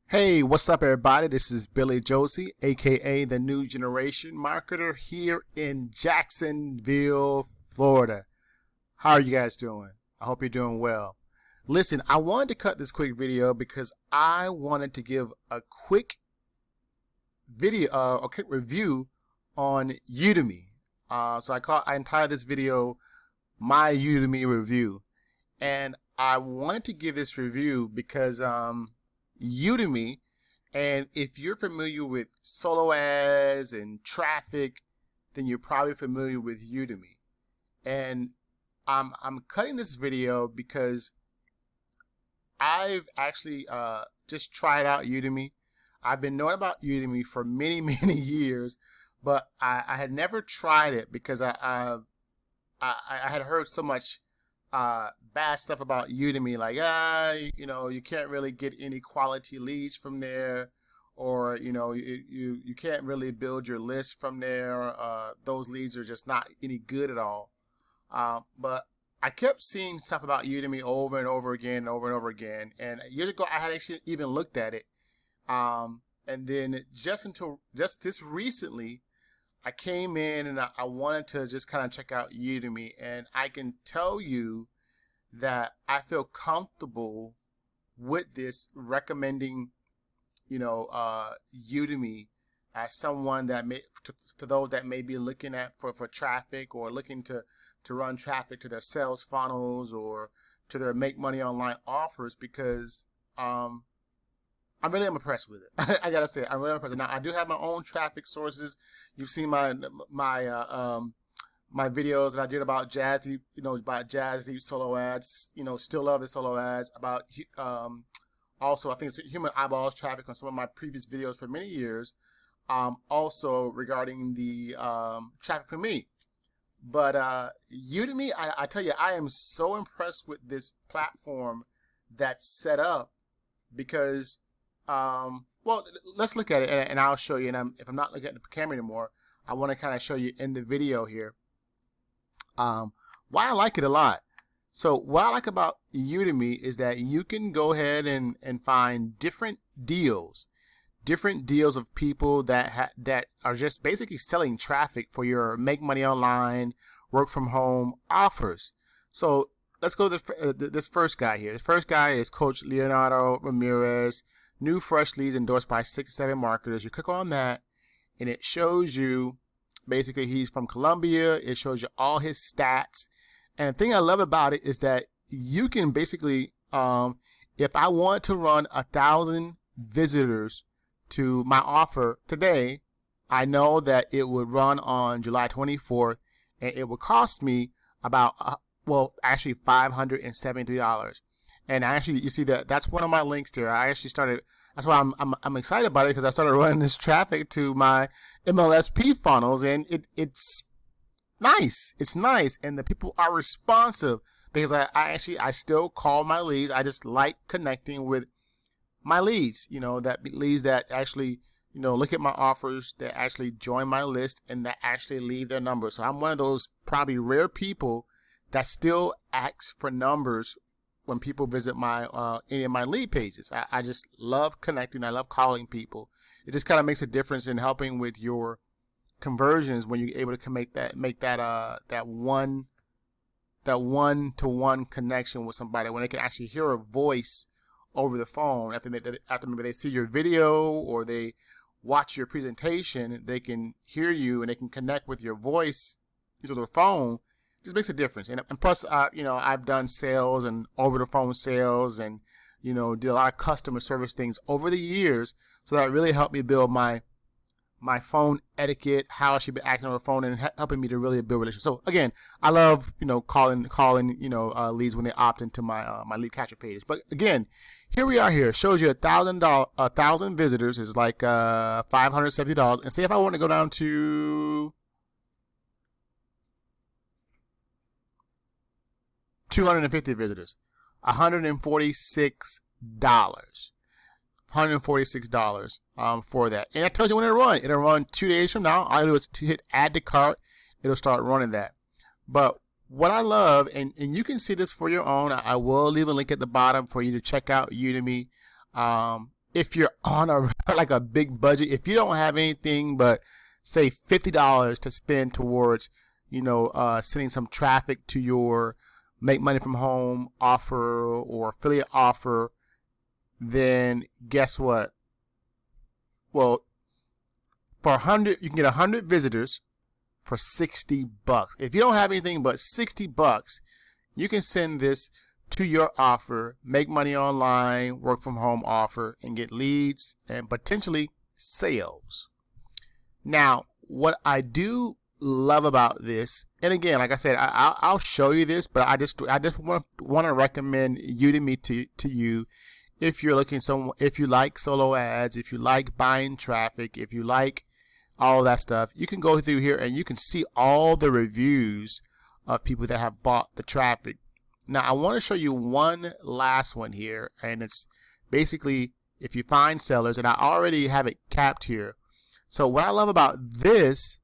Hey, what's up, everybody? This is Billy Josie, aka the New Generation Marketer, here in Jacksonville, Florida. How are you guys doing? I hope you're doing well. Listen, I wanted to cut this quick video because I wanted to give a quick a quick review on Udemy. So I entitled this video "My Udemy Review," and I wanted to give this review because Udemy, and if you're familiar with solo ads and traffic, then you're probably familiar with Udemy. And I'm cutting this video because I've actually just tried out Udemy. I've been knowing about Udemy for many many years, but I had never tried it because I had heard so much bad stuff about Udemy, like you can't really get any quality leads from there, or you can't really build your list from there. Those leads are just not any good at all. But I kept seeing stuff about Udemy over and over again, and years ago I had actually even looked at it, and then just this recently I came in and I wanted to just kind of check out Udemy, and I can tell you that I feel comfortable with this, recommending Udemy as someone that may to those that may be looking at for traffic, or looking to run traffic to their sales funnels or to their make money online offers, because I'm really impressed with it. I gotta say, I'm really impressed. Now, I do have my own traffic sources. You've seen my videos that I did about Jazzy, about Jazzy solo ads. Still love the solo ads. About also, I think it's human eyeballs traffic on some of my previous videos for many years. Also regarding the traffic for me. But Udemy, I tell you, I am so impressed with this platform that's set up, because well, let's look at it, and I'll show you. And if I'm not looking at the camera anymore, I want to kind of show you in the video here why I like it a lot. So what I like about Udemy is that you can go ahead and find different deals of people that are just basically selling traffic for your make money online, work from home offers. So let's go to this first guy here. The first guy is Coach Leonardo Ramirez. New fresh leads endorsed by 6 to 7 marketers. You click on that, and it shows you basically he's from Colombia. It shows you all his stats. And the thing I love about it is that you can basically, if I want to run 1,000 visitors to my offer today, I know that it would run on July 24th, and it would cost me about, actually $573. And actually, you see that's one of my links there. I actually started. That's why I'm excited about it, because I started running this traffic to my MLSP funnels, and it's nice. It's nice, and the people are responsive, because I still call my leads. I just like connecting with my leads. That leads that actually look at my offers, that actually join my list, and that actually leave their number. So I'm one of those probably rare people that still asks for numbers when people visit my any of my lead pages. I just love connecting. I love calling people. It just kind of makes a difference in helping with your conversions when you're able to make that one-to-one connection with somebody, when they can actually hear a voice over the phone after maybe they see your video or they watch your presentation. They can hear you and they can connect with your voice through the phone. This makes a difference. And plus, I've done sales and over the phone sales, and did a lot of customer service things over the years. So that really helped me build my phone etiquette, how I should be acting on the phone, and helping me to really build relationships. So again, I love calling leads when they opt into my my lead capture pages. But again, here we are. Here it shows you 1,000 visitors is like $570. And say if I want to go down to 250 visitors, $146. $146 for that. And it tells you when it'll run. It'll run 2 days from now. All I do is to hit add to cart. It'll start running that. But what I love, and you can see this for your own, I will leave a link at the bottom for you to check out Udemy. if you're on a like a big budget, if you don't have anything but say $50 to spend towards, sending some traffic to your make money from home offer or affiliate offer, then guess what? Well, for 100, you can get 100 visitors for $60. If you don't have anything but $60, you can send this to your offer, make money online, work from home offer, and get leads and potentially sales. Now, what I do love about this, and again, like I said, I'll show you this, but I just want to recommend Udemy to you if you're looking if you like solo ads, if you like buying traffic, if you like all that stuff. You can go through here and you can see all the reviews of people that have bought the traffic. Now, I want to show you one last one here, and it's basically if you find sellers, and I already have it capped here. So what I love about this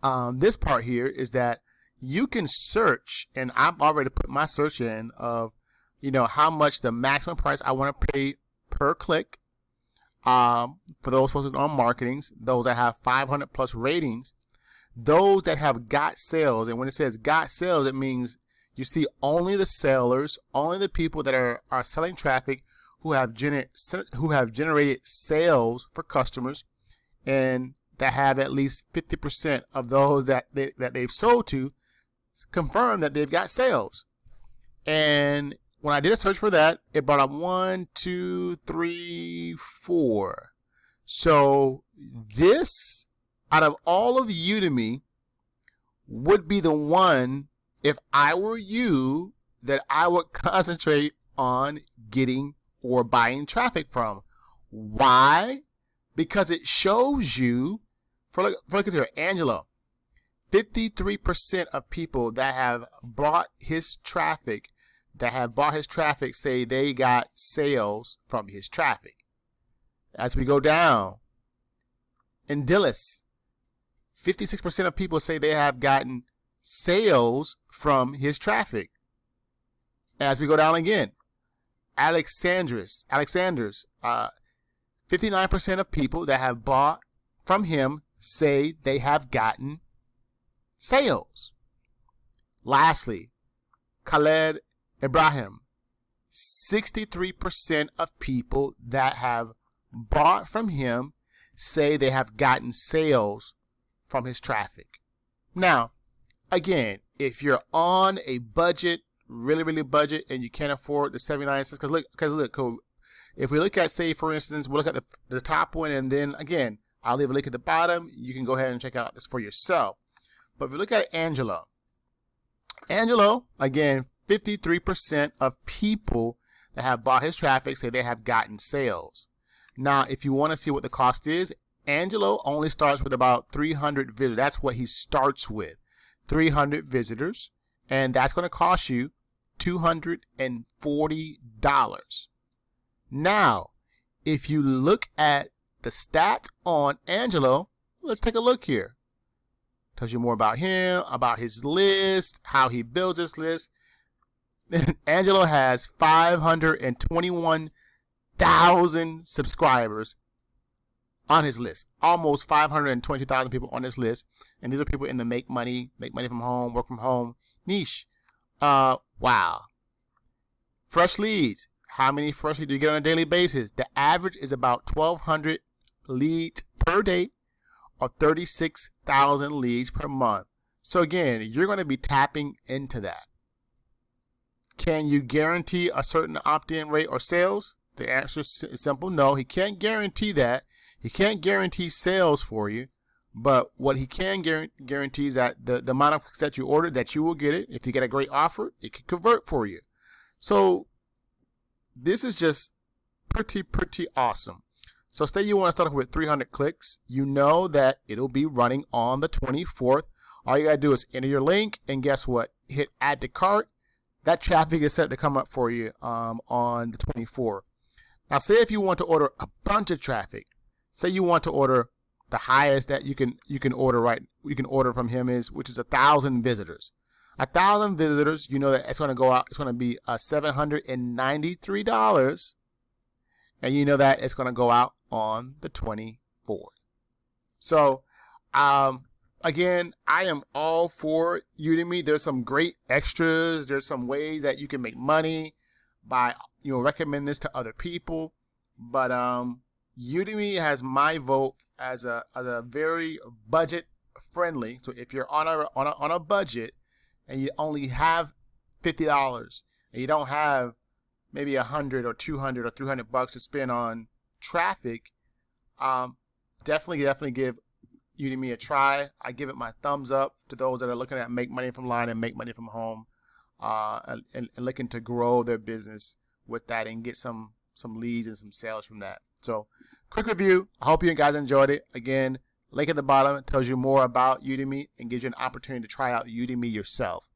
part here is that you can search, and I've already put my search in of, how much the maximum price I want to pay per click. For those focused on marketing, those that have 500 plus ratings, those that have got sales, and when it says got sales, it means you see only the sellers, only the people that are selling traffic who have generated sales for customers, and that have at least 50% of those that they've sold to confirm that they've got sales. And when I did a search for that, it brought up 1, 2, 3, 4. So this, out of all of Udemy, would be the one, if I were you, that I would concentrate on getting or buying traffic from. Why? Because it shows you, look at here, Angelo, 53% of people that have bought his traffic, say they got sales from his traffic. As we go down, in Dillis, 56% of people say they have gotten sales from his traffic. As we go down again, Alexander's, 59% of people that have bought from him say they have gotten sales. Lastly, Khaled Ibrahim, 63% of people that have bought from him say they have gotten sales from his traffic. Now, again, if you're on a budget, really budget, and you can't afford the 79 cents, because look, if we look at, say, for instance, we'll look at the top one, and then again, I'll leave a link at the bottom. You can go ahead and check out this for yourself. But if you look at Angelo, again, 53% of people that have bought his traffic say they have gotten sales. Now, if you want to see what the cost is, Angelo only starts with about 300 visitors. That's what he starts with, 300 visitors, and that's going to cost you $240. Now, if you look at the stat on Angelo, let's take a look here. Tells you more about him, about his list, how he builds his list. Angelo has 521,000 subscribers on his list. Almost 520,000 people on this list. And these are people in the make money from home, work from home niche. Wow. Fresh leads. How many fresh leads do you get on a daily basis? The average is about 1,200 leads per day, or 36,000 leads per month. So again, you're going to be tapping into that. Can you guarantee a certain opt-in rate or sales? The answer is simple, no. He can't guarantee that. He can't guarantee sales for you. But what he can guarantee is that the amount of clicks that you order, that you will get it. If you get a great offer, it can convert for you. So this is just pretty awesome. So say you want to start off with 300 clicks. You know that it'll be running on the 24th. All you got to do is enter your link, and guess what? Hit add to cart. That traffic is set to come up for you on the 24th. Now, say if you want to order a bunch of traffic. Say you want to order the highest that you can order from him which is 1,000 visitors. 1,000 visitors, you know that it's going to go out. It's going to be $793. and you know that it's going to go out on the 24th. So, again, I am all for Udemy. There's some great extras. There's some ways that you can make money by, recommending this to other people. But Udemy has my vote as a very budget friendly. So if you're on a budget and you only have $50 and you don't have maybe $100 or $200 or $300 to spend on traffic, definitely give Udemy a try. I give it my thumbs up to those that are looking at make money from line and make money from home, and looking to grow their business with that and get some leads and some sales from that. So, quick review. I hope you guys enjoyed it. Again, link at the bottom tells you more about Udemy and gives you an opportunity to try out Udemy yourself.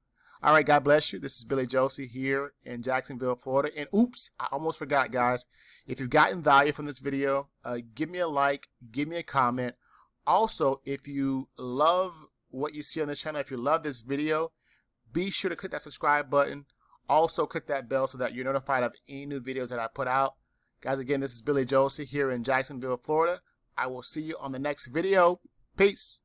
All right, God bless you. This is Billy Josie here in Jacksonville, Florida. And oops, I almost forgot, guys. If you've gotten value from this video, give me a like, give me a comment. Also, if you love what you see on this channel, if you love this video, be sure to click that subscribe button. Also, click that bell so that you're notified of any new videos that I put out. Guys, again, this is Billy Josie here in Jacksonville, Florida. I will see you on the next video. Peace.